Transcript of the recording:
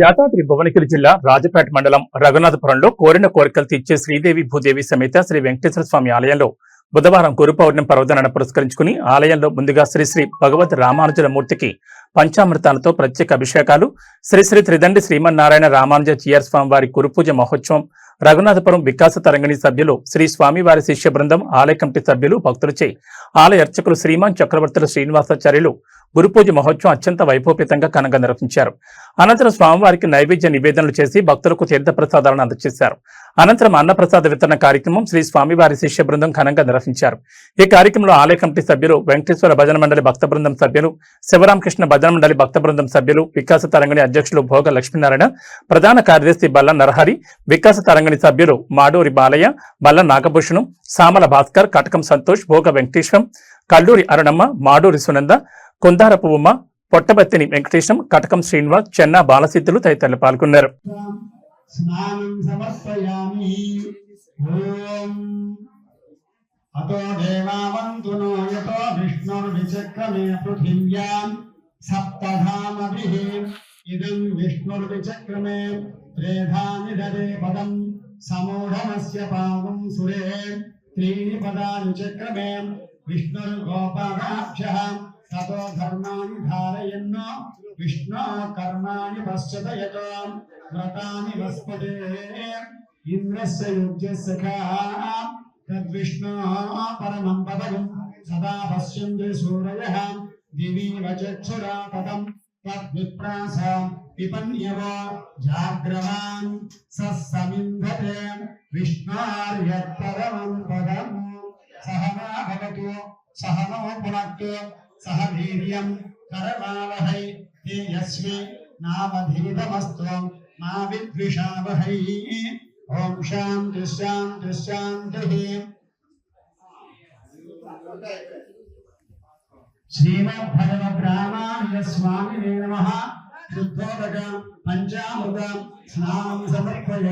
యాదాద్రి భువనగిరి జిల్లా రాజపేట మండలం రఘునాథపురంలో కోరిన కోరికలు తీర్చే శ్రీదేవి భూదేవి సమేత శ్రీ వెంకటేశ్వర స్వామి ఆలయంలో బుధవారం గురు పౌర్ణమి పర్వదినాన్ని పురస్కరించుకుని ఆలయంలో ముందుగా శ్రీ భగవద్ రామానుజుల మూర్తికి పంచామృతాలతో ప్రత్యేక అభిషేకాలు, శ్రీ త్రిదండి శ్రీమన్నారాయణ రామానుజ చియర్ స్వామి వారి గురుపూజ మహోత్సవం, రఘునాథపురం వికాస తరంగిణి సభ్యులు శ్రీ స్వామివారి శిష్య బృందం, ఆలయ కమిటీ సభ్యులు, భక్తులచే ఆలయ అర్చకులు శ్రీమాన్ చక్రవర్తుల శ్రీనివాసాచార్యులు గురుపూజ మహోత్సవం అత్యంత వైభవపేతంగా ఘనంగా నిర్వహించారు. అనంతరం స్వామివారికి నైవేద్య నివేదనలు చేసి భక్తులకు తీర్థ ప్రసాదాలను అందజేశారు. అనంతరం అన్నప్రసాద వితరణ కార్యక్రమం శ్రీ స్వామివారి శిష్య బృందం ఘనంగా నిర్వహించారు. ఈ కార్యక్రమంలో ఆలయ కమిటీ సభ్యులు, వెంకటేశ్వర భజన మండలి భక్త బృందం సభ్యులు, శివరామకృష్ణ భజన మండలి భక్త బృందం సభ్యులు, వికాస తరంగిణి అధ్యక్షులు భోగ లక్ష్మీనారాయణ, ప్రధాన కార్యదర్శి బల్ల నరహరి, వికాస తరంగిణి సభ్యులు మాడూరి బాలయ్య, బల్ల నాగభూషణం, సామల భాస్కర్, కటకం సంతోష్, భోగ వెంకటేశ్వరం, కల్లూరి అరుణమ్మ, మాడూరి సునంద, కొందారపు ఉమ్మ, పొట్టబత్తిని వెంకటేశం, కటకం శ్రీనివాస్, చెన్నా బాలసిద్ధులు తదితరులు పాల్గొన్నారు. అతో దేవావంతునో యతో విష్ణుర్విచక్రమే పృథివ్యాం సప్తధామభిః ఇదం విష్ణుర్విచక్రమే త్రేధాని దదే పదం సమూఢమస్య పాదం సురే త్రీణి పదాని చక్రమే విష్ణుర్గోపాదాభ్యః తతో ధర్మాని ధారయన్న విష్ణు కర్మాణి పశ్యత యతో వ్రతాని వస్పతే ఇంద్రస్య యుజ్యస్య తద్విష్ణు పరమం పదం సదా పశ్యంతి సూరయః దివీవ చక్షురా తదం తద్విప్రాస విపన్యవ జాగ్రవాన్ సస్సమింధతే విష్ణార్యపరమం పదం సహనా భవతు సహనో పునక్తు సహ వీర్యం కరవావహై తేజస్వి నావధీతమస్తు మా విద్విషావహై. ఓం శాంతి శాంతి శాంతి. శ్రీమద్భగవద్ రామానుజ స్వామినే నమః. శుద్ధోదక పంచామృత స్నానం సమర్పయామి.